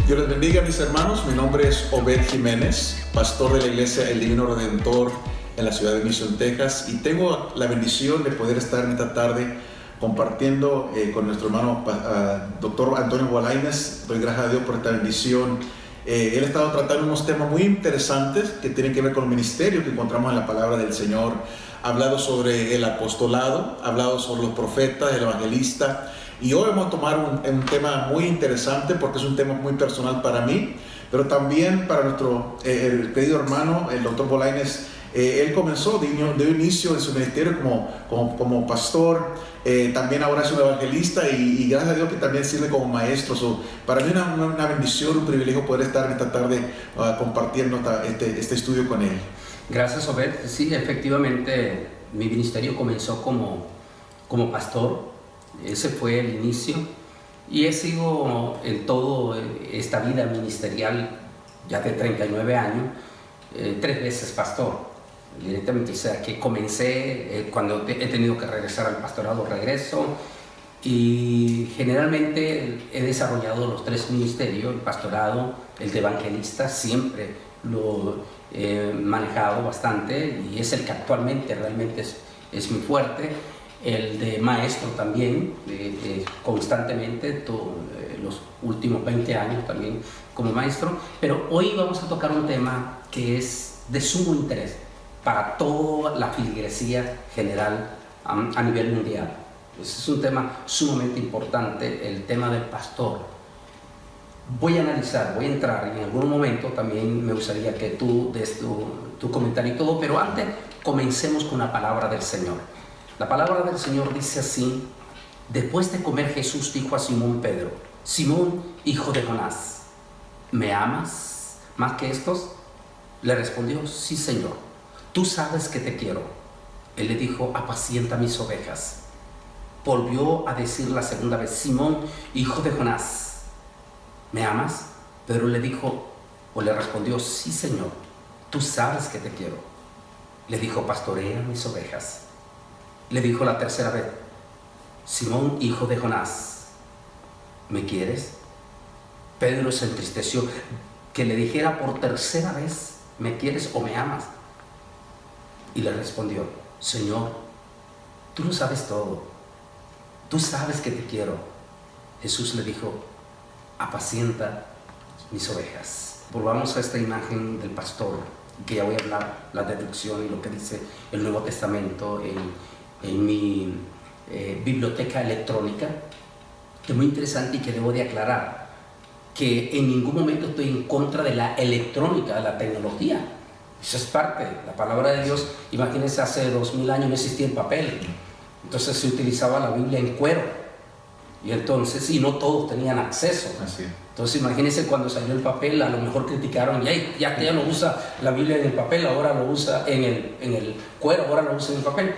Dios les bendiga, mis hermanos. Mi nombre es Obed Jiménez, pastor de la iglesia El Divino Redentor en la ciudad de Mission, Texas, y tengo la bendición de poder estar en esta tarde compartiendo con nuestro hermano doctor Antonio Bolaines. Doy gracias a Dios por esta bendición. Él ha estado tratando unos temas muy interesantes que tienen que ver con el ministerio que encontramos en la palabra del Señor. Ha hablado sobre el apostolado, ha hablado sobre los profetas, el evangelista. Y hoy vamos a tomar un tema muy interesante porque es un tema muy personal para mí, pero también para nuestro el querido hermano, el doctor Bolaines. Él comenzó, dio inicio en su ministerio como pastor, también ahora es un evangelista y gracias a Dios que también sirve como maestro. Para mí es una bendición, un privilegio poder estar en esta tarde compartiendo este estudio con él. Gracias, Obed. Sí, efectivamente, mi ministerio comenzó como pastor. Ese fue el inicio y he sido en toda esta vida ministerial ya de 39 años, 3 veces pastor. Directamente, o sea, que comencé cuando he tenido que regresar al pastorado, regreso, y generalmente he desarrollado los 3 ministerios: el pastorado, el de evangelista, siempre lo he manejado bastante y es el que actualmente realmente es muy fuerte. El de maestro también, constantemente, los últimos 20 años también como maestro. Pero hoy vamos a tocar un tema que es de sumo interés para toda la feligresía general a nivel mundial. Es un tema sumamente importante, el tema del pastor. Voy a analizar, voy a entrar en algún momento, también me gustaría que tú des tu comentario y todo, pero antes comencemos con la palabra del Señor. La palabra del Señor dice así: después de comer, Jesús dijo a Simón Pedro: Simón, hijo de Jonás, ¿me amas más que estos? Le respondió: sí, Señor, tú sabes que te quiero. Él le dijo: apacienta mis ovejas. Volvió a decir la segunda vez: Simón, hijo de Jonás, ¿me amas? Pedro le respondió: sí, Señor, tú sabes que te quiero. Le dijo: pastorea mis ovejas. Le dijo la tercera vez: Simón, hijo de Jonás, ¿me quieres? Pedro se entristeció que le dijera por tercera vez: ¿me quieres o me amas? Y le respondió: Señor, tú lo sabes todo, tú sabes que te quiero. Jesús le dijo: apacienta mis ovejas. Volvamos a esta imagen del pastor, que ya voy a hablar la deducción y lo que dice el Nuevo Testamento en mi biblioteca electrónica, que es muy interesante y que debo de aclarar que en ningún momento estoy en contra de la electrónica, de la tecnología. Eso es parte. La palabra de Dios, imagínense, hace 2000 años no existía el papel, entonces se utilizaba la Biblia en cuero, y no todos tenían acceso. Así. Entonces imagínense cuando salió el papel, a lo mejor criticaron: ya que ya no usa la Biblia en el papel, ahora lo usa en el cuero, ahora lo usa en el papel.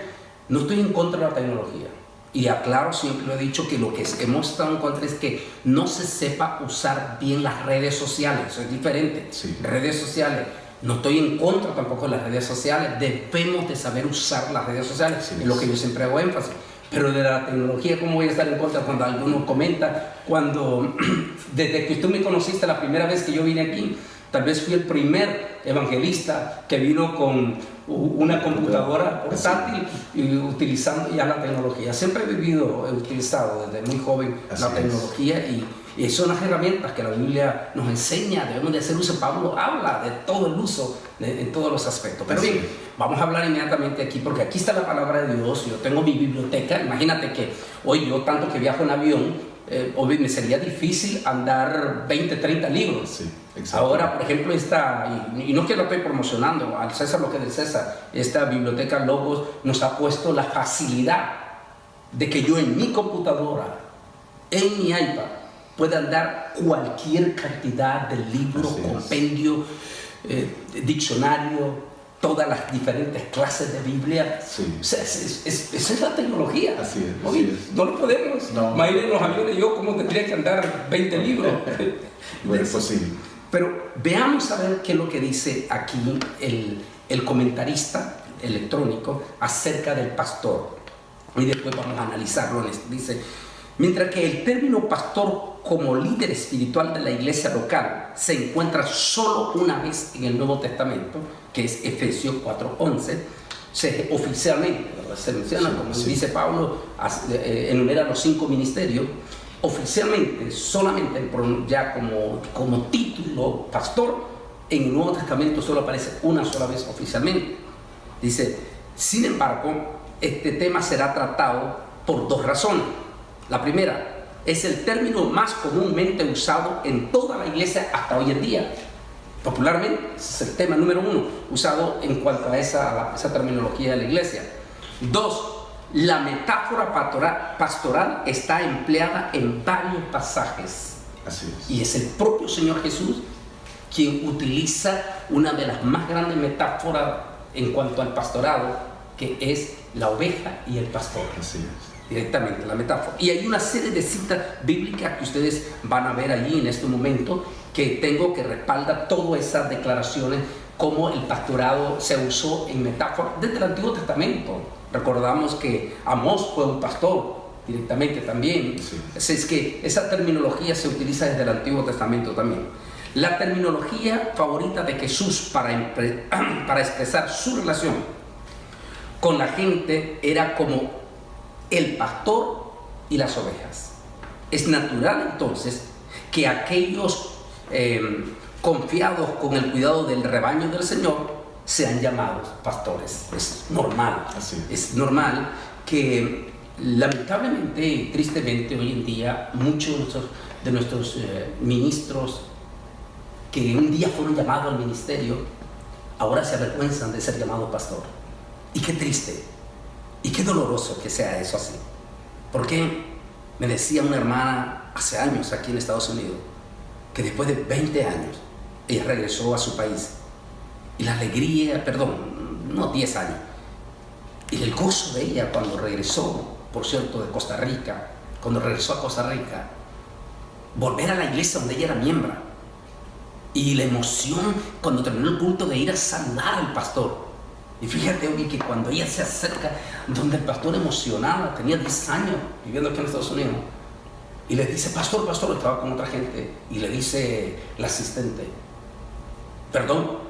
No estoy en contra de la tecnología, y aclaro, siempre lo he dicho, que lo que hemos estado en contra es que no se sepa usar bien las redes sociales. Eso es diferente. Sí. Redes sociales, no estoy en contra tampoco de las redes sociales, debemos de saber usar las redes sociales, sí, es lo que yo siempre hago énfasis. Pero de la tecnología, ¿cómo voy a estar en contra? Cuando alguno comenta, desde que tú me conociste la primera vez que yo vine aquí, tal vez fui el primer evangelista que vino con una computadora portátil y utilizando ya la tecnología. Siempre he utilizado desde muy joven la tecnología y son las herramientas que la Biblia nos enseña, debemos de hacer uso. Pablo habla de todo el uso en todos los aspectos. Pero bien, vamos a hablar inmediatamente aquí, porque aquí está la palabra de Dios. Yo tengo mi biblioteca. Imagínate que hoy yo, tanto que viajo en avión, me sería difícil andar 20, 30 libros. Sí, ahora, por ejemplo, y no es que lo estoy promocionando, al César lo que es del César, esta biblioteca Logos nos ha puesto la facilidad de que yo en mi computadora, en mi iPad, pueda andar cualquier cantidad de libros, compendio, diccionario, todas las diferentes clases de Biblia. Sí. O sea, esa es la tecnología. Así es. Oye, no lo podemos. No. Imagínense los aviones, yo cómo tendría que andar 20 libros. Bueno, es posible. Pero veamos a ver qué es lo que dice aquí el comentarista electrónico acerca del pastor. Y después vamos a analizarlo. Dice: Mientras que el término pastor como líder espiritual de la iglesia local se encuentra solo una vez en el Nuevo Testamento, que es Efesios 4:11, oficialmente se menciona, como dice Pablo, enumera los 5 ministerios. Oficialmente, solamente ya como título pastor, en el Nuevo Testamento solo aparece una sola vez oficialmente. Dice, sin embargo, este tema será tratado por 2 razones. La primera, es el término más comúnmente usado en toda la iglesia hasta hoy en día. Popularmente, ese es el tema número 1 usado en cuanto a esa terminología de la iglesia. 2, la metáfora pastoral está empleada en varios pasajes. Así es. Y es el propio Señor Jesús quien utiliza una de las más grandes metáforas en cuanto al pastorado, que es la oveja y el pastor. Así es. Directamente, la metáfora. Y hay una serie de citas bíblicas que ustedes van a ver allí en este momento que tengo, que respalda todas esas declaraciones, cómo el pastorado se usó en metáfora desde el Antiguo Testamento. Recordamos que Amós fue un pastor directamente también. Sí. Es que esa terminología se utiliza desde el Antiguo Testamento también. La terminología favorita de Jesús para expresar su relación con la gente era como el pastor y las ovejas. Es natural entonces que aquellos confiados con el cuidado del rebaño del Señor sean llamados pastores. Es normal. Así es normal que lamentablemente y tristemente hoy en día muchos de nuestros ministros que un día fueron llamados al ministerio ahora se avergüenzan de ser llamados pastor. Y qué triste y qué doloroso que sea eso así. Porque me decía una hermana hace años aquí en Estados Unidos que después de 20 años ella regresó a su país y la alegría, no 10 años, y el gozo de ella cuando regresó, por cierto, de Costa Rica, cuando regresó a Costa Rica, volver a la iglesia donde ella era miembro, y la emoción cuando terminó el culto de ir a saludar al pastor. Y fíjate, Obi, que cuando ella se acerca donde el pastor, emocionada, tenía 10 años viviendo aquí en Estados Unidos, y le dice, pastor, estaba con otra gente, y le dice la asistente, perdón,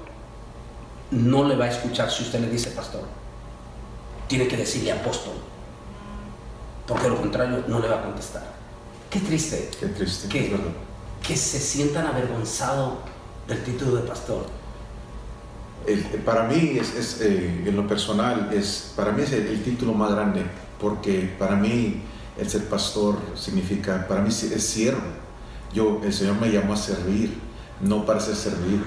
no le va a escuchar si usted le dice pastor, tiene que decirle apóstol, porque de lo contrario no le va a contestar. Qué triste, que se sientan avergonzados del título de pastor. Para mí en lo personal, para mí es el título más grande, porque para mí el ser pastor significa, para mí es siervo. El Señor me llamó a servir, no para ser servido.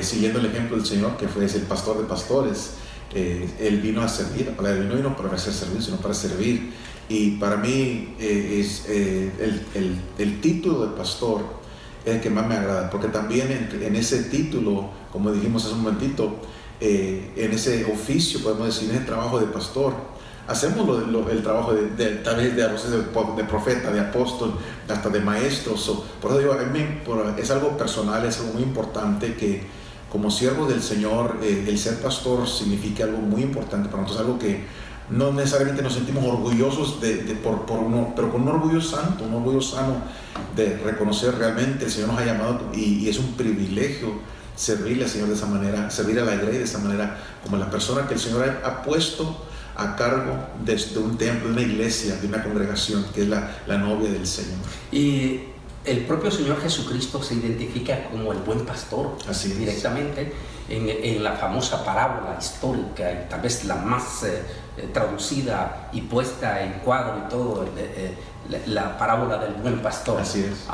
Siguiendo el ejemplo del Señor, que es el pastor de pastores, Él vino a servir. La palabra no vino para hacer servicio, sino para servir. Y para mí es el título de pastor es el que más me agrada, porque también en ese título, como dijimos hace un momentito, en ese oficio, podemos decir, en el trabajo de pastor, hacemos el trabajo tal vez de profeta, de apóstol, hasta de maestros. Por eso digo, es algo personal, es algo muy importante que como siervos del Señor, el ser pastor significa algo muy importante para nosotros, algo que no necesariamente nos sentimos orgullosos pero con un orgullo santo, un orgullo sano de reconocer realmente el Señor nos ha llamado y es un privilegio servirle al Señor de esa manera, servir a la iglesia de esa manera, como la persona que el Señor ha puesto a cargo de un templo, de una iglesia, de una congregación, que es la novia del Señor. Y el propio Señor Jesucristo se identifica como el buen pastor. Así es. Directamente en la famosa parábola histórica, y tal vez la más traducida y puesta en cuadro y todo, la parábola del buen pastor. Así es.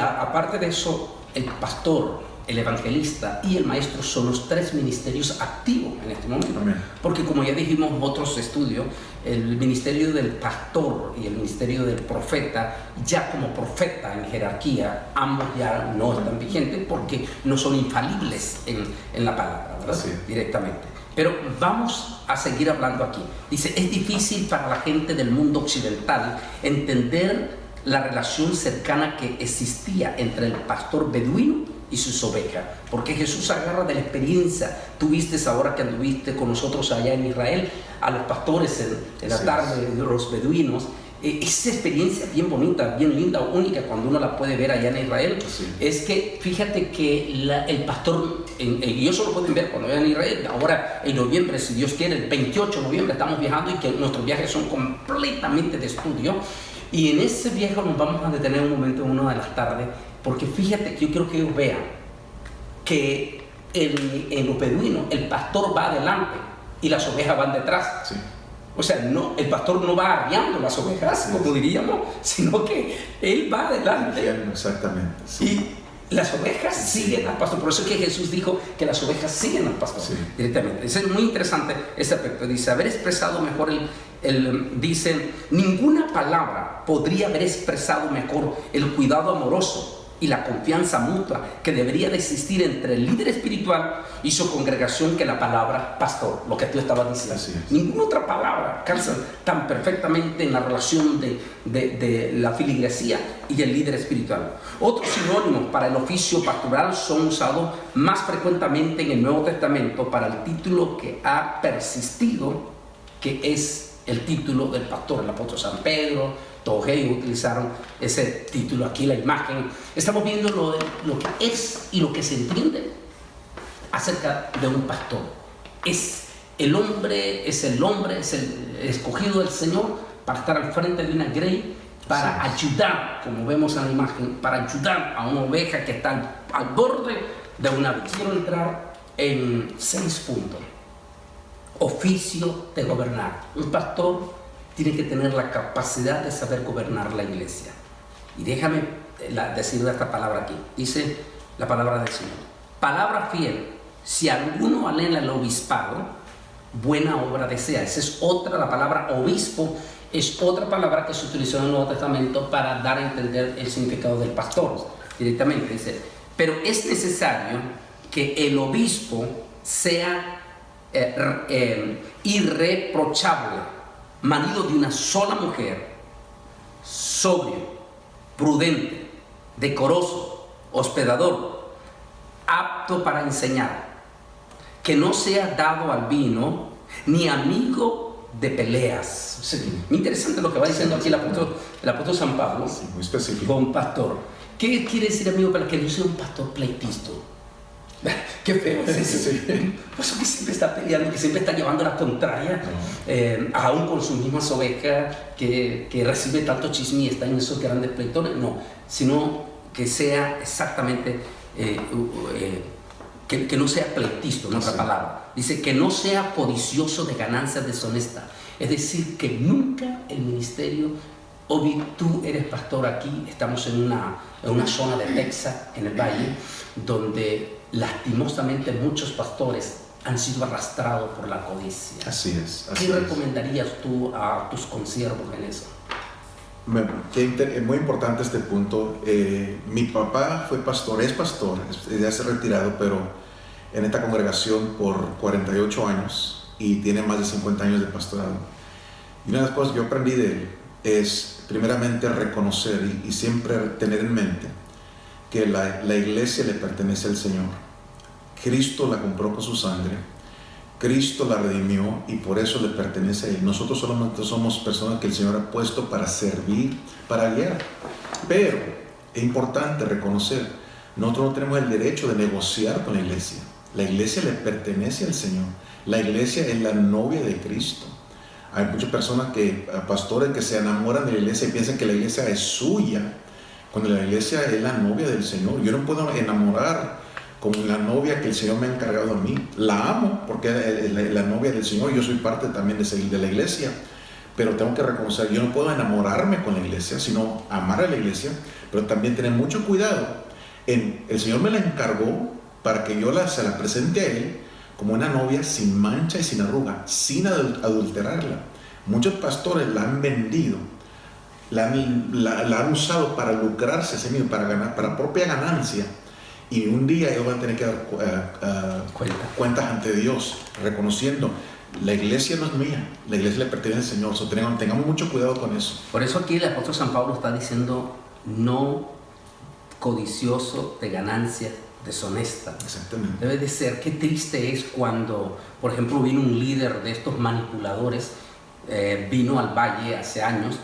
Aparte de eso, el pastor, el evangelista y el maestro son los 3 ministerios activos en este momento. Amén. Porque como ya dijimos en otros estudios, el ministerio del pastor y el ministerio del profeta, ya como profeta en jerarquía, ambos ya no están vigentes porque no son infalibles en la palabra, ¿verdad? Sí. Directamente. Pero vamos a seguir hablando aquí. Dice, es difícil para la gente del mundo occidental entender la relación cercana que existía entre el pastor beduino y sus ovejas, porque Jesús agarra de la experiencia. Tú viste ahora que anduviste con nosotros allá en Israel a los pastores en la tarde, de los beduinos, esa experiencia bien bonita, bien linda, única, cuando uno la puede ver allá en Israel, Sí. es que fíjate que el pastor, y eso lo pueden ver cuando vayan a Israel, ahora en noviembre, si Dios quiere, el 28 de noviembre estamos viajando, y que nuestros viajes son completamente de estudio, y en ese viaje nos vamos a detener un momento en una de las tardes, porque fíjate que yo quiero que ellos vean que en los beduinos el pastor va adelante y las ovejas van detrás. Sí. O sea, no, el pastor no va arriando las ovejas, como diríamos, sino que él va adelante. Exactamente. Sí. Y las ovejas siguen al pastor. Por eso es que Jesús dijo que las ovejas siguen al pastor, Sí. directamente. Es muy interesante ese aspecto. Dice, haber expresado mejor dice, ninguna palabra podría haber expresado mejor el cuidado amoroso y la confianza mutua que debería de existir entre el líder espiritual y su congregación que la palabra pastor, lo que tú estabas diciendo. Así es. Ninguna otra palabra calza tan perfectamente en la relación de la feligresía y el líder espiritual. Otros sinónimos para el oficio pastoral son usados más frecuentemente en el Nuevo Testamento para el título que ha persistido, que es el título del pastor. El apóstol San Pedro, todos ellos utilizaron ese título. Aquí la imagen, estamos viendo lo que es y lo que se entiende acerca de un pastor. Es el hombre, es el escogido del Señor para estar al frente de una grey, para ayudar, como vemos en la imagen, para ayudar a una oveja que está al borde de una vida. Quiero entrar en 6 puntos. Oficio de gobernar. Un pastor tiene que tener la capacidad de saber gobernar la iglesia. Y déjame decir esta palabra aquí. Dice la palabra del Señor. Palabra fiel. Si alguno anhela el obispado, buena obra desea. Esa es otra, la palabra obispo es otra palabra que se utilizó en el Nuevo Testamento para dar a entender el significado del pastor. Directamente dice, pero es necesario que el obispo sea irreprochable, marido de una sola mujer, sobrio, prudente, decoroso, hospedador, apto para enseñar, que no sea dado al vino, ni amigo de peleas. Sí. Muy interesante lo que va diciendo aquí el apóstol San Pablo. Sí, muy específico. Con pastor. ¿Qué quiere decir, amigo, para que no sea un pastor pleitista? Qué feo es eso. Sí. Pues que siempre está peleando, que siempre está llevando la contraria, aún con sus mismas ovejas, que recibe tanto chisme y está en esos grandes pleitones. No, sino que sea exactamente, que no sea pleitista, en otra palabra. Dice que no sea codicioso de ganancias deshonestas. Es decir, que nunca el ministerio, tú eres pastor aquí, estamos en una zona de Texas, en el valle, donde lastimosamente muchos pastores han sido arrastrados por la codicia. Así es. ¿Qué recomendarías tú a tus consiervos en eso? Es muy importante este punto. Mi papá fue pastor, es pastor, ya se ha retirado, pero en esta congregación por 48 años y tiene más de 50 años de pastorado. Y una de las cosas que yo aprendí de él es primeramente reconocer y siempre tener en mente que la iglesia le pertenece al Señor. Cristo la compró con su sangre, Cristo la redimió y por eso le pertenece a Él. Nosotros solamente somos personas que el Señor ha puesto para servir, para guiar. Pero es importante reconocer, nosotros no tenemos el derecho de negociar con la iglesia. La iglesia le pertenece al Señor. La iglesia es la novia de Cristo. Hay muchas personas pastores que se enamoran de la iglesia y piensan que la iglesia es suya, cuando la iglesia es la novia del Señor. Yo no puedo enamorar como la novia que el Señor me ha encargado a mí. La amo porque es la novia del Señor. Yo soy parte también de la iglesia, pero tengo que reconocer, yo no puedo enamorarme con la iglesia, sino amar a la iglesia, pero también tener mucho cuidado. El Señor me la encargó para que yo se la presente a Él como una novia sin mancha y sin arruga, sin adulterarla. Muchos pastores la han vendido, la han usado para lucrarse, para ganar, para propia ganancia. Y un día ellos van a tener que dar cuentas ante Dios, reconociendo, la iglesia no es mía, la iglesia le pertenece al Señor. Tengamos mucho cuidado con eso. Por eso aquí el apóstol San Pablo está diciendo, no codicioso de ganancias deshonestas. Exactamente. Debe de ser. Qué triste es cuando, por ejemplo, vino un líder de estos manipuladores, vino al valle hace años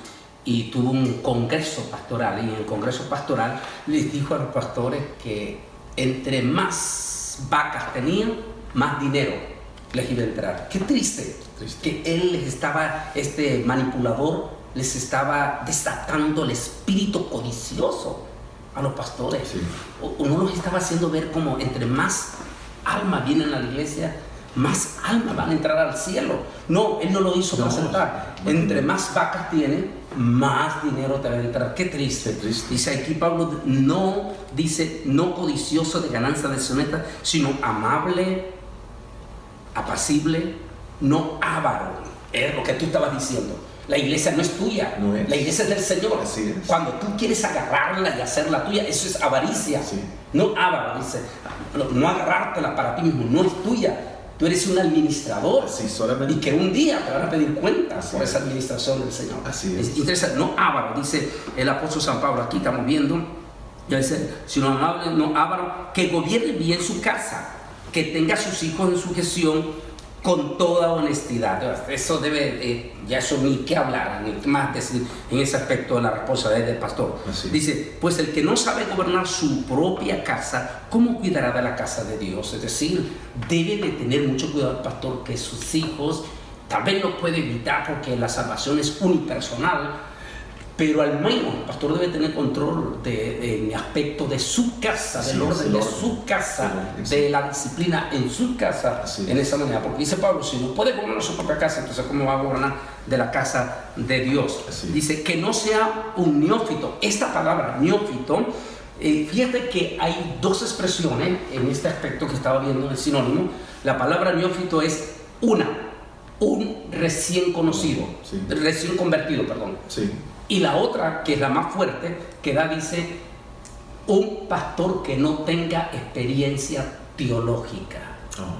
y tuvo un congreso pastoral, y en el congreso pastoral les dijo a los pastores que entre más vacas tenían, más dinero les iba a entrar. Qué triste, que él les estaba, este manipulador les estaba desatando el espíritu codicioso a los pastores. Sí. Uno los estaba haciendo ver como entre más almas vienen a la iglesia, más almas van a entrar al cielo. No, él no lo hizo para aceptar. Entre más vacas tiene, más dinero te va a entrar. Qué triste. Dice aquí Pablo, no dice no codicioso de ganancia deshonesta, sino amable, apacible, no avaro. Es lo que tú estabas diciendo. La iglesia no es tuya, no es. La iglesia es del Señor. Así es. Cuando tú quieres agarrarla y hacerla tuya, eso es avaricia. Sí. No avaro, dice, no agarrártela para ti mismo, no es tuya. Tú eres un administrador. Así, solamente. Y que un día te van a pedir cuentas por esa administración del Señor. Así es. Interesante, no avaro, dice el apóstol San Pablo. Aquí estamos viendo, ya dice, sino amable, no avaro, que gobierne bien su casa, que tenga a sus hijos en sujeción con toda honestidad. Eso debe, ya eso ni qué hablar, ni más decir en ese aspecto de la responsabilidad del pastor. Así. Dice, pues el que no sabe gobernar su propia casa, ¿cómo cuidará de la casa de Dios? Es decir, debe de tener mucho cuidado el pastor que sus hijos, tal vez lo puede evitar porque la salvación es unipersonal, pero al menos el pastor debe tener control en el aspecto de su casa, del orden de su casa, de la disciplina en su casa, en esa manera. Porque dice Pablo, si no puede gobernar su propia casa, entonces ¿cómo va a gobernar de la casa de Dios? Dice que no sea un neófito. Esta palabra neófito, fíjate que hay dos expresiones en este aspecto que estaba viendo en el sinónimo. La palabra neófito es un recién conocido, recién convertido, perdón. Sí. Y la otra, que es la más fuerte, que da, dice, un pastor que no tenga experiencia teológica. Oh.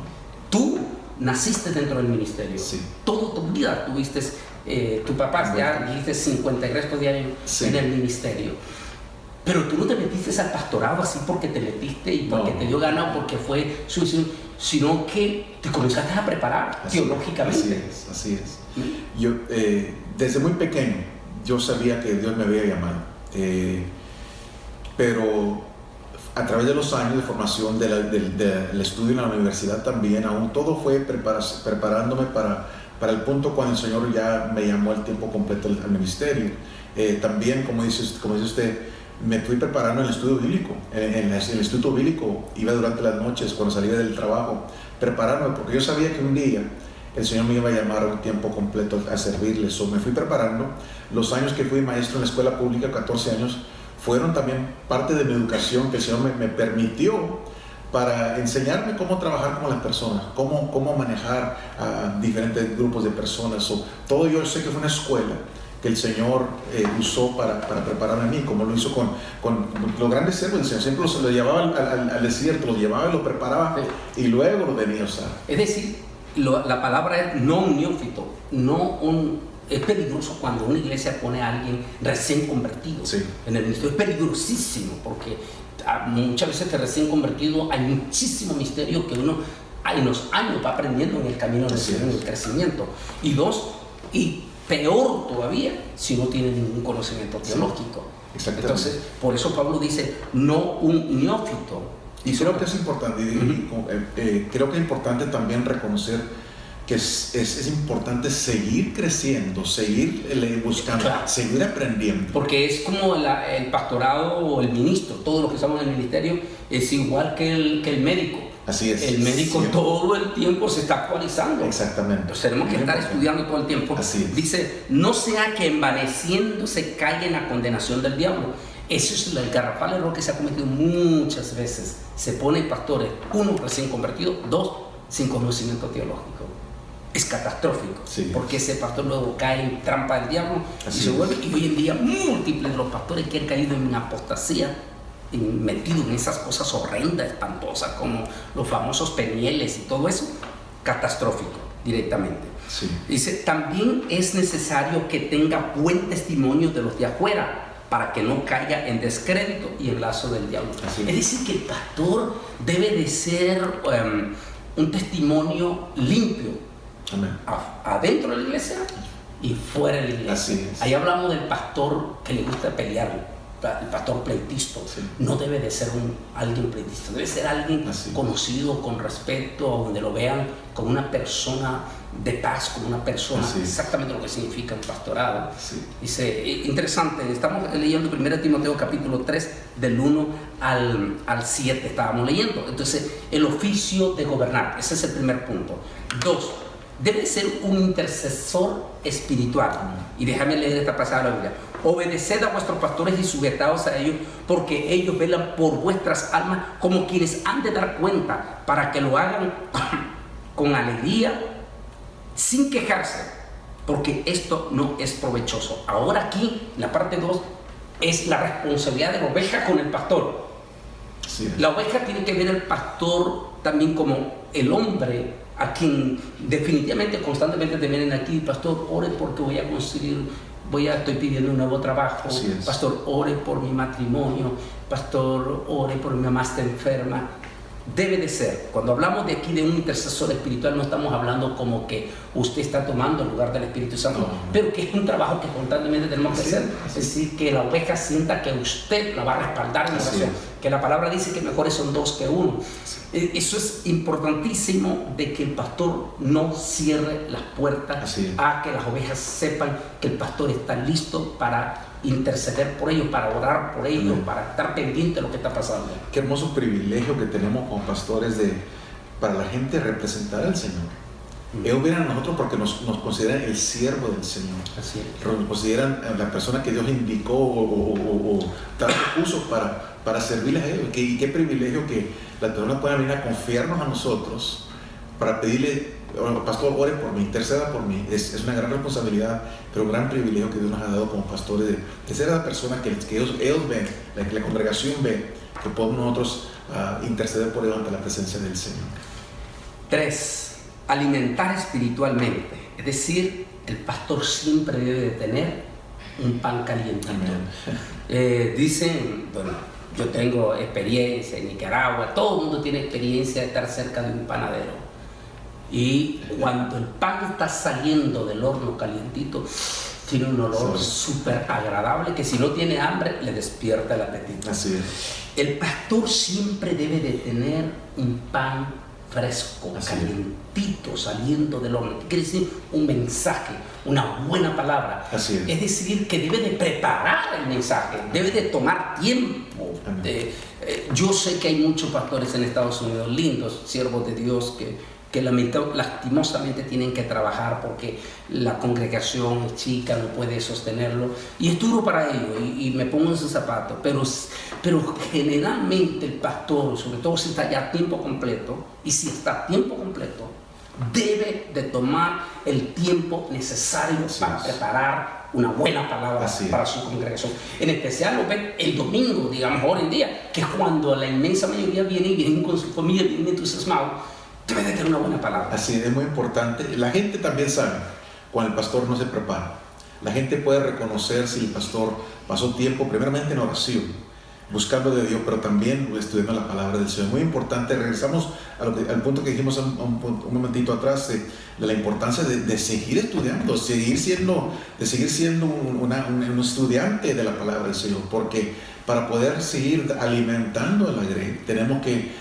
Tú naciste dentro del ministerio. Sí. Toda tu vida tuviste, tu papá ya dijiste 53 diarios en el ministerio. Pero tú no te metiste al pastorado así porque te metiste y porque te dio gana o porque fue su decisión, sino que te comenzaste a preparar teológicamente. Así es. Yo, desde muy pequeño, yo sabía que Dios me había llamado, pero a través de los años de formación del estudio en la universidad también, aún todo fue preparándome para el punto cuando el Señor ya me llamó al tiempo completo al ministerio. También, como dice usted, me fui preparando en el estudio bíblico. En el instituto bíblico iba durante las noches, cuando salía del trabajo, preparándome, porque yo sabía que un día el Señor me iba a llamar a un tiempo completo a servirles. Me fui preparando. Los años que fui maestro en la escuela pública, 14 años, fueron también parte de mi educación que el Señor me permitió para enseñarme cómo trabajar con las personas, cómo manejar a diferentes grupos de personas. Todo yo sé que fue una escuela que el Señor usó para prepararme a mí, como lo hizo con los grandes siervos del Señor. Siempre los llevaba al desierto, los llevaba y los preparaba, y luego los venía a usar. Es decir, la palabra es no un neófito, es peligroso cuando una iglesia pone a alguien recién convertido en el ministerio. Es peligrosísimo porque muchas veces de recién convertido hay muchísimo misterio que uno en los años va aprendiendo en el camino del Señor, en el crecimiento. Y peor todavía si no tiene ningún conocimiento teológico. Entonces, por eso Pablo dice, no un neófito. Y creo que es importante, creo que es importante también reconocer que es importante seguir creciendo, seguir buscando, seguir aprendiendo. Porque es como el pastorado o el ministro, todos los que estamos en el ministerio, es igual que el médico. Así es. El médico todo el tiempo se está actualizando. Exactamente. Entonces tenemos que estar estudiando todo el tiempo. Así es. Dice, no sea que envaneciéndose caiga en la condenación del diablo. Eso es el garrafal error que se ha cometido muchas veces. Se ponen pastores, uno recién convertido, dos sin conocimiento teológico. Es catastrófico, porque ese pastor luego cae en trampa del diablo y se vuelve. Y hoy en día múltiples de los pastores que han caído en apostasía, metidos en esas cosas horrendas, espantosas, como los famosos penieles y todo eso, catastrófico directamente. Dice, también es necesario que tenga buen testimonio de los de afuera, para que no caiga en descrédito y en lazo del diablo. Es decir, que el pastor debe de ser un testimonio limpio. Amén. Adentro de la iglesia y fuera de la iglesia. Así es. Ahí hablamos del pastor que le gusta pelear, el pastor pleitista. Sí. No debe de ser alguien pleitista, debe ser alguien conocido, con respeto, donde lo vean como una persona de paz, como una persona, exactamente lo que significa un pastorado. Sí. Dice, interesante, estamos leyendo 1 Timoteo capítulo 3, del 1 al 7, estábamos leyendo. Entonces, el oficio de gobernar, ese es el primer punto. 2, debe ser un intercesor espiritual. Y déjame leer esta pasada de la Biblia. Obedeced a vuestros pastores y sujetaos a ellos, porque ellos velan por vuestras almas como quienes han de dar cuenta, para que lo hagan con alegría, sin quejarse, porque esto no es provechoso. Ahora aquí, en la parte 2, es la responsabilidad de la oveja con el pastor. Sí. La oveja tiene que ver al pastor también como el hombre a quien definitivamente, constantemente te vienen aquí, pastor, ore porque voy a conseguir, estoy pidiendo un nuevo trabajo, pastor, ore por mi matrimonio, pastor, ore por mi mamá está enferma. Debe de ser, cuando hablamos de aquí de un intercesor espiritual, no estamos hablando como que usted está tomando el lugar del Espíritu Santo, pero que es un trabajo que constantemente tenemos que hacer. Es decir, que la oveja sienta que usted la va a respaldar en la oración, que la palabra dice que mejores son 2 que 1. Eso es importantísimo, de que el pastor no cierre las puertas a que las ovejas sepan que el pastor está listo para interceder por ellos, para orar por ellos, para estar pendiente de lo que está pasando. Qué hermoso privilegio que tenemos como pastores para la gente representar al Señor. Ellos vienen a nosotros porque nos consideran el siervo del Señor. Así es. Nos consideran la persona que Dios indicó o puso para servirles a ellos. Y qué privilegio que las personas puedan venir a confiarnos a nosotros para pedirle, pastor, ore por mí, interceda por mí. Es una gran responsabilidad, pero un gran privilegio que Dios nos ha dado como pastores de ser la persona que ellos ven, que la congregación ve, que podemos nosotros interceder por ellos ante la presencia del Señor. 3. Alimentar espiritualmente. Es decir, el pastor siempre debe de tener un pan calientito. Dicen, bueno, yo tengo experiencia en Nicaragua, todo el mundo tiene experiencia de estar cerca de un panadero. Y cuando el pan está saliendo del horno calientito, tiene un olor súper agradable que si no tiene hambre le despierta el apetito. Así es. El pastor siempre debe de tener un pan fresco, calientito, saliendo del horno. ¿Qué quiere decir? Un mensaje, una buena palabra. Así es. Es decir, que debe de preparar el mensaje, debe de tomar tiempo. Yo sé que hay muchos pastores en Estados Unidos, lindos, siervos de Dios, que lastimosamente tienen que trabajar porque la congregación es chica, no puede sostenerlo, y es duro para ellos, y me pongo en sus zapatos, pero generalmente el pastor, sobre todo si está ya a tiempo completo, y si está a tiempo completo, debe de tomar el tiempo necesario para preparar una buena palabra para su congregación. En especial lo ven el domingo, digamos, hoy en día, que es cuando la inmensa mayoría vienen con su familia, vienen entusiasmados. Debe de tener una buena palabra. Así es muy importante. La gente también sabe cuando el pastor no se prepara. La gente puede reconocer si el pastor pasó tiempo primeramente en oración, buscando de Dios, pero también estudiando la palabra del Señor. Muy importante. Regresamos al punto que dijimos un momentito atrás de la importancia de seguir estudiando, de seguir siendo un estudiante de la palabra del Señor, porque para poder seguir alimentando a la grey tenemos que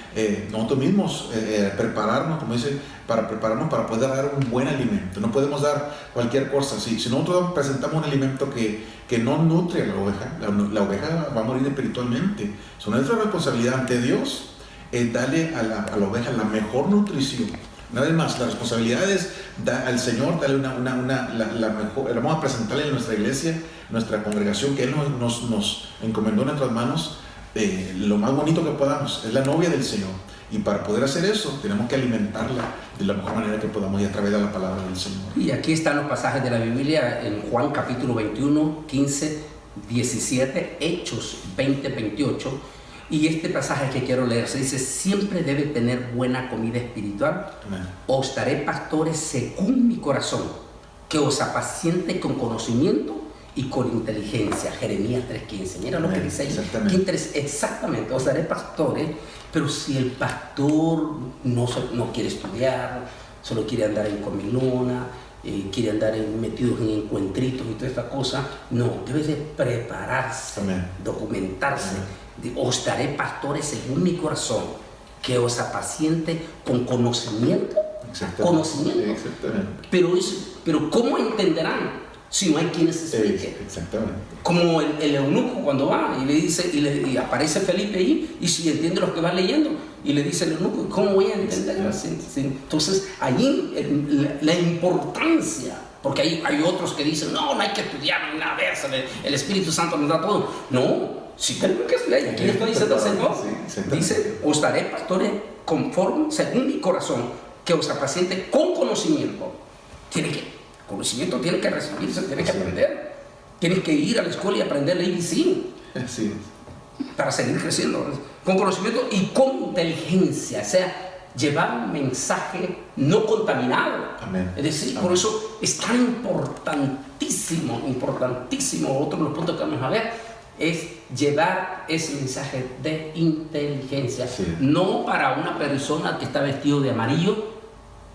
nosotros mismos prepararnos, como dice, para poder dar un buen alimento. No podemos dar cualquier cosa. Si nosotros presentamos un alimento que no nutre a la oveja, la oveja va a morir espiritualmente. Nuestra responsabilidad ante Dios es darle a la oveja la mejor nutrición. Una vez más, la responsabilidad es al Señor, darle la mejor, vamos a presentarle en nuestra iglesia, nuestra congregación, que Él nos encomendó en nuestras manos, lo más bonito que podamos. Es la novia del Señor, y para poder hacer eso tenemos que alimentarla de la mejor manera que podamos y a través de la palabra del Señor. Y aquí están los pasajes de la Biblia en Juan capítulo 21, 15, 17, Hechos 20, 28. Y este pasaje que quiero leer se dice: siempre debe tener buena comida espiritual. Amén. Os daré pastores según mi corazón, que os apaciente con conocimiento y con inteligencia. Jeremías 3:15. Mira lo que dice ahí. Exactamente. Os daré pastores, pero si el pastor no quiere estudiar, solo quiere andar en comilona, quiere andar metidos en encuentritos y toda esta cosa. No, debe de prepararse, Amén. documentarse. Os daré pastores según mi corazón, que os apaciente con conocimiento. Conocimiento. Exactamente. Pero ¿cómo entenderán si no hay quienes expliquen? Exactamente. Como el eunuco cuando va y le dice, y aparece Felipe ahí, y si entiende lo que va leyendo, y le dice el eunuco, ¿cómo voy a entender? Entonces, ahí la importancia, porque hay otros que dicen, no hay que estudiar una vez, el Espíritu Santo nos da todo. No, si tengo que estudiar, y aquí le estoy diciendo al Señor, dice, os daré pastores conforme, según mi corazón, que os apaciente con conocimiento. Conocimiento tiene que recibirse, tiene que aprender. Tienes que ir a la escuela y aprender la ABC. Así es. Para seguir creciendo. Con conocimiento y con inteligencia. O sea, llevar un mensaje no contaminado. Amén. Es decir, Amén. por eso es tan importantísimo, otro de los puntos que vamos a ver, es llevar ese mensaje de inteligencia. Sí. No para una persona que está vestido de amarillo,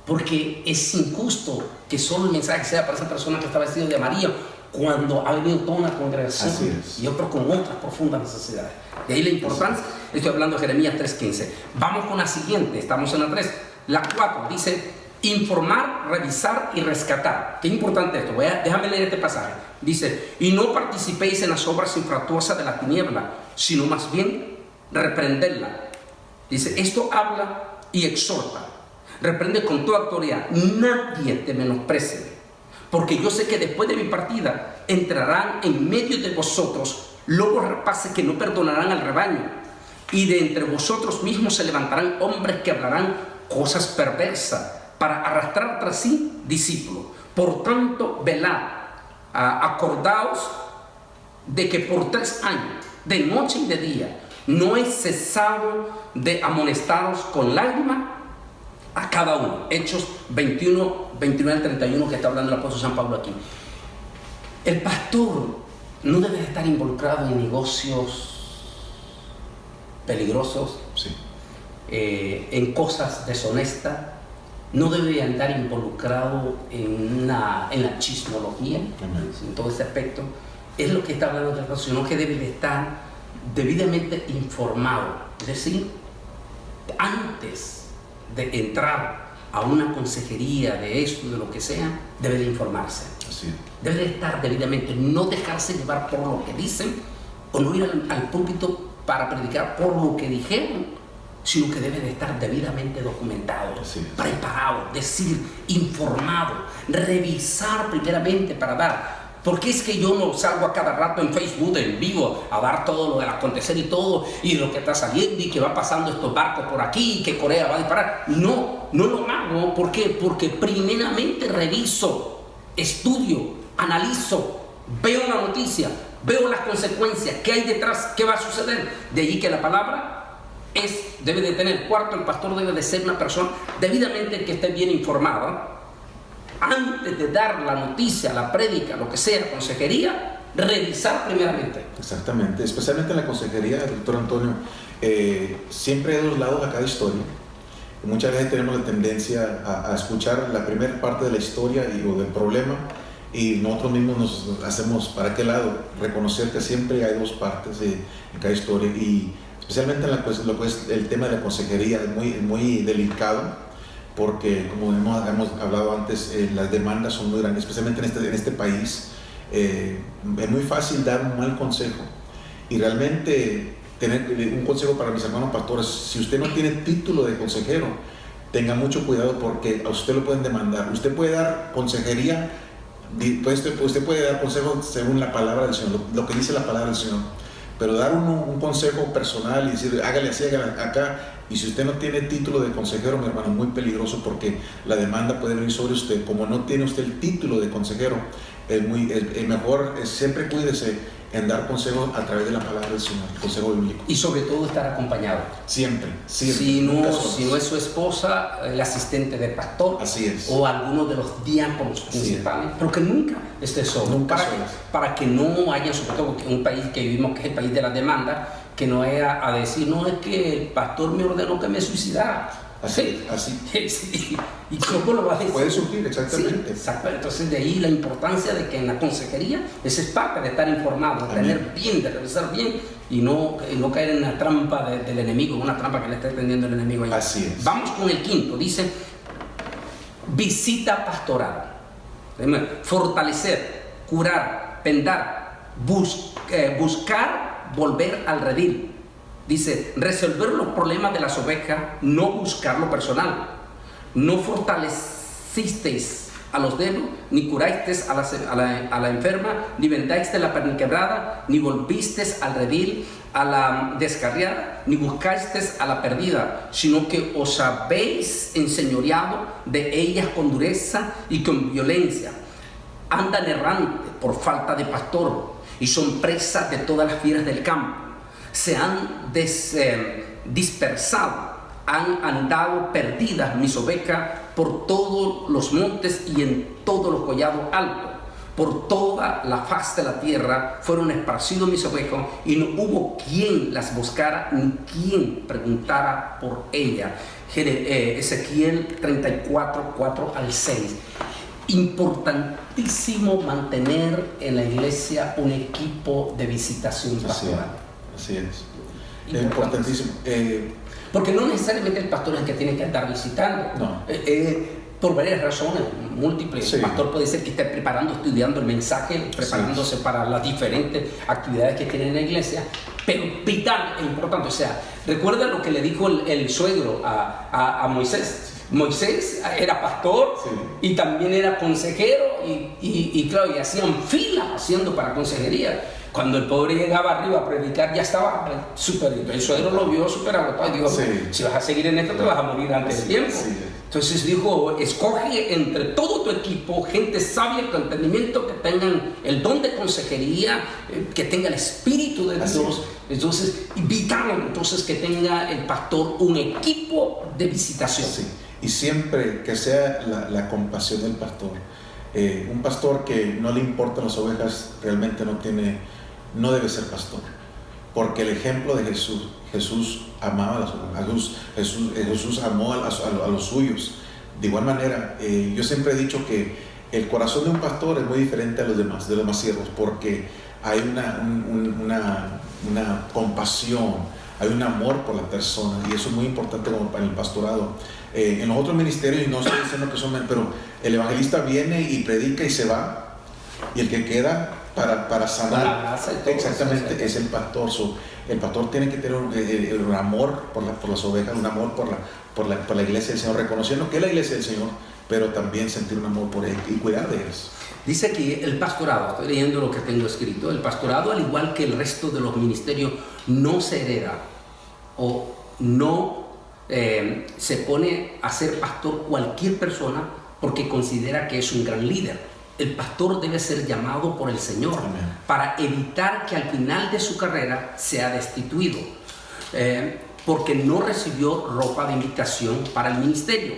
porque es injusto que solo el mensaje sea para esa persona que está vestido de amarillo cuando ha venido toda una congregación y otros con otras profundas necesidades. De ahí la importancia. Estoy hablando de Jeremías 3:15. Vamos con la siguiente, estamos en la 3. La 4 dice, informar, revisar y rescatar. Qué importante esto, déjame leer este pasaje. Dice, y no participéis en las obras infructuosas de la tiniebla, sino más bien reprenderla. Dice, esto habla y exhorta. Reprende con toda autoridad. Nadie te menosprecie, porque yo sé que después de mi partida entrarán en medio de vosotros lobos rapaces que no perdonarán al rebaño, y de entre vosotros mismos se levantarán hombres que hablarán cosas perversas para arrastrar tras sí discípulos. Por tanto, velad, acordaos de que por 3 años, de noche y de día, no he cesado de amonestaros con lágrimas a cada uno. Hechos 21, 29 al 31, que está hablando el apóstol San Pablo aquí. El pastor no debe estar involucrado en negocios peligrosos, en cosas deshonestas. No debe andar involucrado en la chismología, en todo ese aspecto. Es lo que está hablando el pastor, sino que debe de estar debidamente informado. Es decir, antes de entrar a una consejería de esto, de lo que sea, debe de informarse. Así. Debe de estar debidamente, no dejarse llevar por lo que dicen, o no ir al púlpito para predicar por lo que dijeron, sino que debe de estar debidamente documentado, preparado, decir, informado, revisar primeramente para dar. Porque es que yo no salgo a cada rato en Facebook en vivo a dar todo lo del acontecer y todo, y lo que está saliendo y que va pasando estos barcos por aquí y que Corea va a disparar. No lo hago. ¿Por qué? Porque primeramente reviso, estudio, analizo, veo la noticia, veo las consecuencias, qué hay detrás, qué va a suceder. De allí que la palabra debe de tener. Cuarto, el pastor debe de ser una persona debidamente que esté bien informada. Antes de dar la noticia, la prédica, lo que sea, consejería, revisar primeramente. Exactamente, especialmente en la consejería, doctor Antonio, siempre hay 2 lados a cada historia. Muchas veces tenemos la tendencia a escuchar la primera parte de la historia o del problema, y nosotros mismos nos hacemos para qué lado, reconocer que siempre hay 2 partes en cada historia, y especialmente en lo que es el tema de la consejería es muy delicado. Porque, como hemos hablado antes, las demandas son muy grandes, especialmente en este país. Es muy fácil dar un mal consejo. Y realmente, tener un consejo para mis hermanos pastores: si usted no tiene título de consejero, tenga mucho cuidado, porque a usted lo pueden demandar. Usted puede dar consejería, usted puede dar consejos según la palabra del Señor, lo que dice la palabra del Señor. Pero dar un consejo personal y decir, hágale así, hágale acá, y si usted no tiene título de consejero, mi hermano, muy peligroso, porque la demanda puede venir sobre usted. Como no tiene usted el título de consejero, es mejor, siempre cuídese en dar consejos a través de la palabra del Señor, el consejo bíblico. Y sobre todo estar acompañado. Siempre. Si no es su esposa, el asistente del pastor. Así es. O alguno de los diáconos principales, pero que nunca esté solo. Para que no haya, sobre todo en un país que vivimos, que es el país de la demanda, que no haya a decir, no, es que el pastor me ordenó que me suicidara. Así, así. Sí. ¿Y cómo lo vas a decir? Puede surgir, exactamente. Sí, exacto. Entonces, de ahí la importancia de que en la consejería, esa es parte de estar informado, de tener bien, de revisar bien y no caer en la trampa del enemigo, una trampa que le está tendiendo el enemigo ahí. Así es. Vamos con el quinto, dice, visita pastoral. Fortalecer, curar, vendar, buscar, volver al redil. Dice, resolver los problemas de las ovejas, no buscar lo personal. No fortalecisteis a los débiles, ni curasteis a la enferma, ni vendasteis la perniquebrada, ni volvisteis al redil, a la descarriada, ni buscasteis a la perdida, sino que os habéis enseñoreado de ellas con dureza y con violencia. Andan errantes por falta de pastor y son presas de todas las fieras del campo. Se han dispersado, han andado perdidas mis ovejas por todos los montes y en todos los collados altos. Por toda la faz de la tierra fueron esparcidos mis ovejas y no hubo quien las buscara ni quien preguntara por ellas. Ezequiel 34, 4 al 6. Importantísimo mantener en la iglesia un equipo de visitación pastoral. Así es. Es importantísimo. Porque no necesariamente el pastor es el que tiene que andar visitando. No. Por varias razones múltiples. Sí. El pastor puede ser que esté preparando, estudiando el mensaje, preparándose para las diferentes actividades que tiene en la iglesia. Pero vital e importante. O sea, recuerda lo que le dijo el suegro a Moisés. Moisés era pastor, sí, y también era consejero y claro, y hacían fila haciendo para consejería. Cuando el pobre llegaba arriba a predicar ya estaba súper, el suegro lo vio súper agotado y dijo, sí, si vas a seguir en esto te vas a morir antes del tiempo. Sí. Entonces dijo, escoge entre todo tu equipo gente sabia, con entendimiento, que tengan el don de consejería, que tenga el espíritu de Dios. Entonces, vital entonces que tenga el pastor un equipo de visitación. Sí. Y siempre que sea la compasión del pastor. Un pastor que no le importan las ovejas realmente no debe ser pastor. Porque el ejemplo de Jesús amaba a las ovejas, Jesús amó a los suyos. De igual manera, yo siempre he dicho que el corazón de un pastor es muy diferente a los demás siervos, porque hay una compasión, hay un amor por la persona, y eso es muy importante como para el pastorado. En los otros ministerios, y no estoy diciendo que son, pero el evangelista viene y predica y se va, y el que queda para sanar, exactamente, es el pastor. El pastor tiene que tener un amor por las ovejas, un amor por la iglesia del Señor, reconociendo que es la iglesia del Señor, pero también sentir un amor por él y cuidar de ellos. Dice aquí el pastorado, estoy leyendo lo que tengo escrito, el pastorado, al igual que el resto de los ministerios, no se hereda o no se pone a ser pastor cualquier persona porque considera que es un gran líder. El pastor debe ser llamado por el Señor. Amén. Para evitar que al final de su carrera sea destituido, porque no recibió ropa de invitación para el ministerio.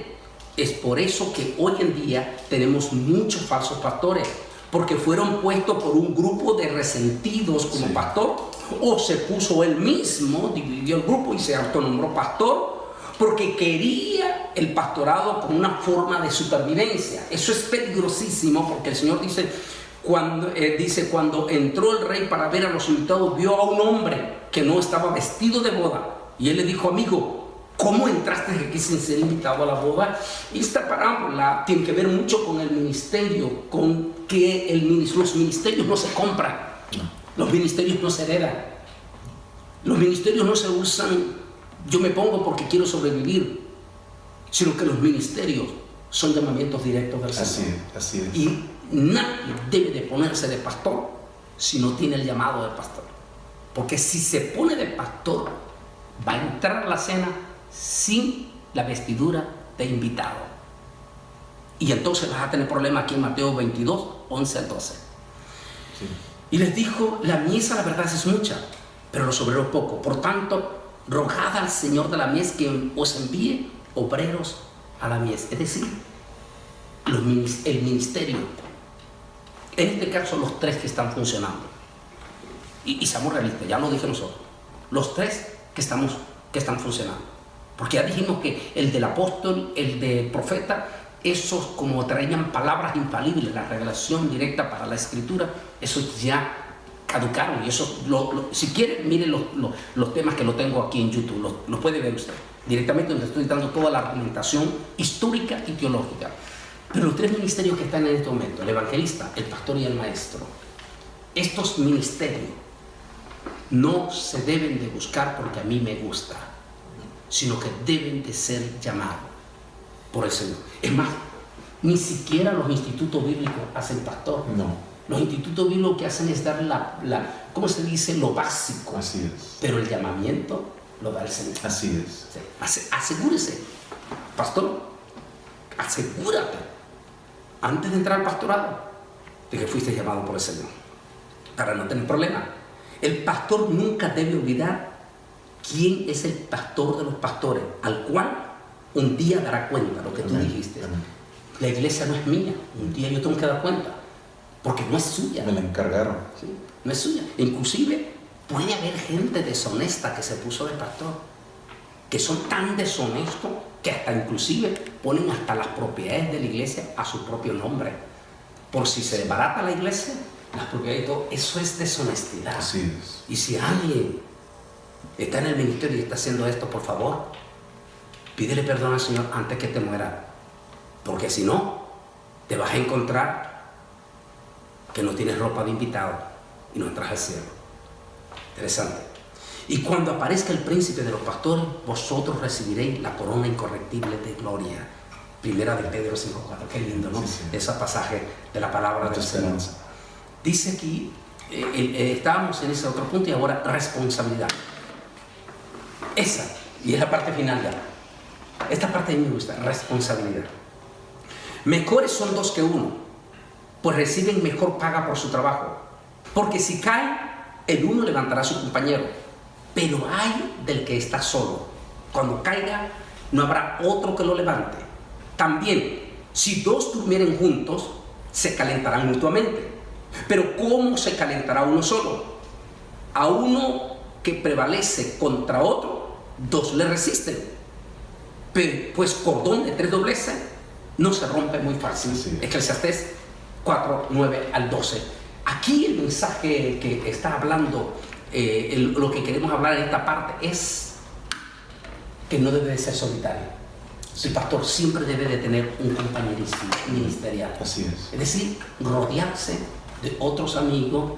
Es por eso que hoy en día tenemos muchos falsos pastores, porque fueron puestos por un grupo de resentidos como pastor, o se puso él mismo, dividió el grupo y se autonombró pastor, porque quería el pastorado como una forma de supervivencia. Eso es peligrosísimo, porque el Señor dice, cuando entró el rey para ver a los invitados, vio a un hombre que no estaba vestido de boda, y él le dijo, amigo, ¿cómo entraste aquí sin ser invitado a la boda? Y esta parábola tiene que ver mucho con el ministerio, con que los ministerios no se compran, los ministerios no se heredan, los ministerios no se usan, yo me pongo porque quiero sobrevivir, sino que los ministerios son llamamientos directos del Señor. Así es. Y nadie debe de ponerse de pastor si no tiene el llamado de pastor, porque si se pone de pastor va a entrar a la cena sin la vestidura de invitado, y entonces vas a tener problemas aquí en Mateo 22, 11 al 12. Sí. Y les dijo, la mies a la verdad es mucha, pero los obreros poco. Por tanto, rogad al Señor de la mies que os envíe obreros a la mies. Es decir, el ministerio, en este caso los tres que están funcionando. Y seamos realistas, ya lo dije nosotros, los tres que están funcionando. Porque ya dijimos que el del apóstol, el de profeta, esos como traían palabras infalibles, la revelación directa para la escritura, esos ya caducaron. Y eso, si quiere, mire los temas que lo tengo aquí en YouTube, lo puede ver usted. Directamente donde estoy dando toda la argumentación histórica y teológica. Pero los tres ministerios que están en este momento, el evangelista, el pastor y el maestro, estos ministerios no se deben de buscar porque a mí me gusta, sino que deben de ser llamados por el Señor. Es más, ni siquiera los institutos bíblicos hacen pastor. No. Los institutos bíblicos que hacen es dar ¿cómo se dice? Lo básico. Así es. Pero el llamamiento lo da el Señor. Así es. Sí. Asegúrese, pastor, asegúrate, antes de entrar al pastorado, de que fuiste llamado por el Señor, para no tener problema. El pastor nunca debe olvidar quién es el pastor de los pastores, al cual un día dará cuenta, lo que tú dijiste. Amén. La iglesia no es mía, un día yo tengo que dar cuenta, porque no es suya. Me la encargaron. ¿Sí? No es suya. Inclusive puede haber gente deshonesta que se puso de pastor, que son tan deshonestos que hasta inclusive ponen hasta las propiedades de la iglesia a su propio nombre. Por si se desbarata la iglesia, las propiedades y todo, eso es deshonestidad. Así es. Y si alguien está en el ministerio y está haciendo esto, por favor, pídele perdón al Señor antes que te muera. Porque si no, te vas a encontrar que no tienes ropa de invitado y no entras al cielo. Interesante. Y cuando aparezca el príncipe de los pastores, vosotros recibiréis la corona incorrectible de gloria. Primera de Pedro 5:4. Qué lindo, ¿no? Sí, sí. Ese pasaje de la palabra del Señor. Dice aquí, estábamos en ese otro punto y ahora responsabilidad. Esa, y es la parte final ya. Esta parte a mí me gusta, responsabilidad. Mejores son dos que uno, pues reciben mejor paga por su trabajo. Porque si cae, el uno levantará a su compañero. Pero hay del que está solo. Cuando caiga, no habrá otro que lo levante. También, si dos durmieren juntos, se calentarán mutuamente. Pero ¿cómo se calentará uno solo? A uno que prevalece contra otro, dos le resisten. Pues cordón de tres dobleces no se rompe muy fácil. Sí. Eclesiastés 4:9 al 12. Aquí el mensaje que está hablando, lo que queremos hablar en esta parte es que no debe de ser solitario. El pastor siempre debe de tener un compañerismo ministerial. Así es. Es decir, rodearse de otros amigos,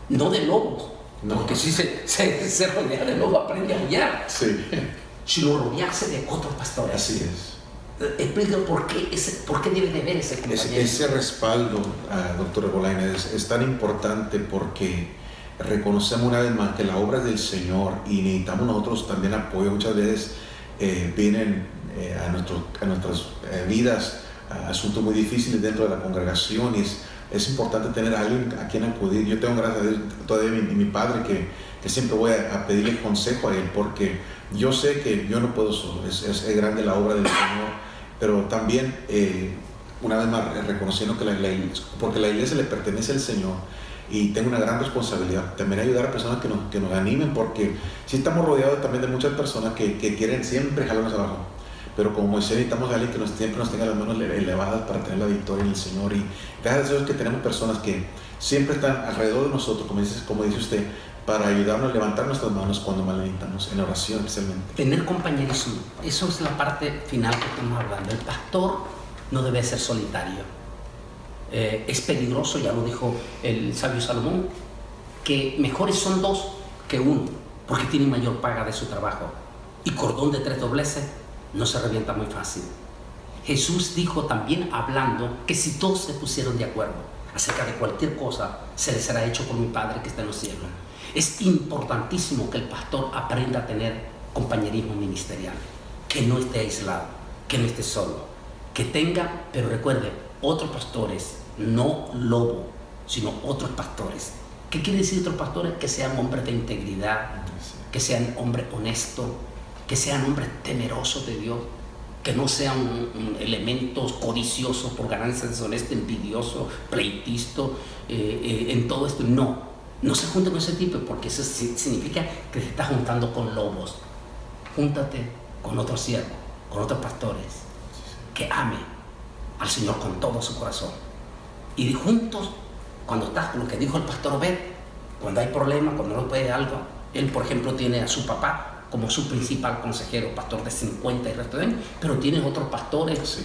no de lobos. No. Porque si se rodea de lobos, aprende a aullar. Sí. Sino rodearse de otros pastores. Así es. Explica por qué debe de haber ese compañerismo. Ese respaldo, doctor Bolaina, es tan importante porque reconocemos una vez más que la obra es del Señor y necesitamos nosotros también apoyo. Muchas veces vienen a nuestras vidas asuntos muy difíciles dentro de la congregación y es importante tener a alguien a quien acudir. Yo tengo, gracias a Dios, todavía mi padre que siempre voy a pedirle consejo a él porque yo sé que yo no puedo solo, es grande la obra del Señor, pero también una vez más reconociendo que porque la iglesia le pertenece al Señor y tengo una gran responsabilidad también ayudar a personas que nos animen, porque sí estamos rodeados también de muchas personas que quieren siempre jalarnos abajo, pero como Moisés necesitamos a alguien que siempre nos tenga las manos elevadas para tener la victoria en el Señor. Y gracias a Dios que tenemos personas que siempre están alrededor de nosotros, como dice usted, para ayudarnos a levantar nuestras manos cuando más necesitamos, en oración especialmente. Tener compañerismo, eso es la parte final que estamos hablando. El pastor no debe ser solitario. Es peligroso, ya lo dijo el sabio Salomón, que mejores son dos que uno, porque tienen mayor paga de su trabajo. Y cordón de tres dobleces no se revienta muy fácil. Jesús dijo también, hablando, que si todos se pusieron de acuerdo acerca de cualquier cosa, se les será hecho por mi Padre que está en los cielos. Es importantísimo que el pastor aprenda a tener compañerismo ministerial, que no esté aislado, que no esté solo, que tenga, pero recuerde, otros pastores, no lobo, sino otros pastores. ¿Qué quiere decir otros pastores? Que sean hombres de integridad, que sean hombres honestos, que sean hombres temerosos de Dios, que no sean elementos codiciosos por ganancias deshonestas, envidiosos, pleitistas, en todo esto. No se junte con ese tipo, porque eso significa que te estás juntando con lobos. Júntate con otros siervos, con otros pastores, que ame al Señor con todo su corazón. Y juntos, cuando estás, lo que dijo el pastor Obed, cuando hay problemas, cuando no puede algo, él, por ejemplo, tiene a su papá como su principal consejero, pastor de 50 y resto de años, pero tiene otros pastores,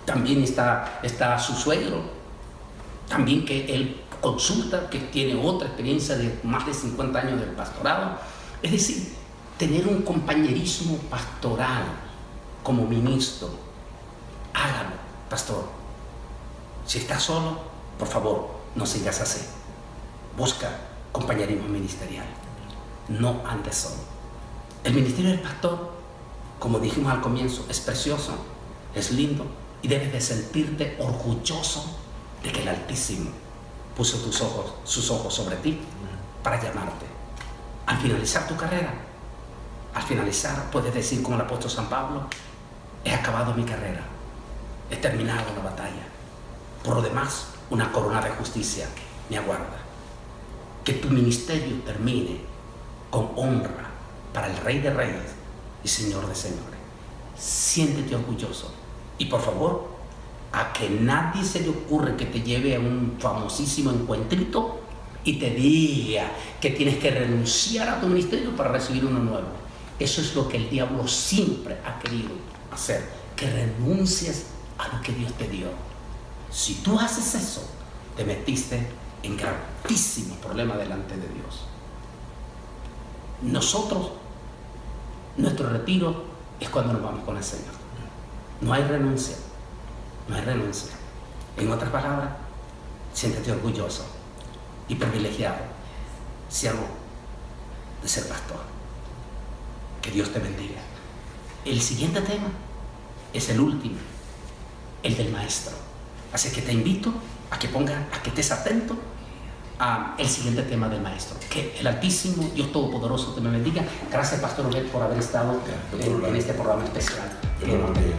también está su suegro, también que él consulta, que tiene otra experiencia de más de 50 años del pastorado. Es decir, tener un compañerismo pastoral como ministro, hágalo, pastor. Si estás solo, por favor, no sigas así. Busca compañerismo ministerial. No andes solo. El ministerio del pastor, como dijimos al comienzo, es precioso, es lindo y debes de sentirte orgulloso de que el Altísimo puso sus ojos sobre ti para llamarte. Al finalizar tu carrera, puedes decir como el apóstol San Pablo: he acabado mi carrera, he terminado la batalla. Por lo demás, una corona de justicia me aguarda. Que tu ministerio termine con honra para el Rey de Reyes y Señor de Señores. Siéntete orgulloso y, por favor, a que nadie se le ocurre que te lleve a un famosísimo encuentrito y te diga que tienes que renunciar a tu ministerio para recibir uno nuevo. Eso es lo que el diablo siempre ha querido hacer, que renuncies a lo que Dios te dio. Si tú haces eso, te metiste en gravísimo problema delante de Dios. Nosotros, nuestro retiro es cuando nos vamos con el Señor. No hay renuncia, no hay renuncia. En otras palabras, siéntete orgulloso y privilegiado, siervo de ser pastor. Que Dios te bendiga. El siguiente tema es el último, el del maestro. Así que te invito a que estés atento el siguiente tema del maestro. Que el Altísimo Dios Todopoderoso te me bendiga. Gracias, Pastor Obed, por haber estado en este programa especial que hemos tenido.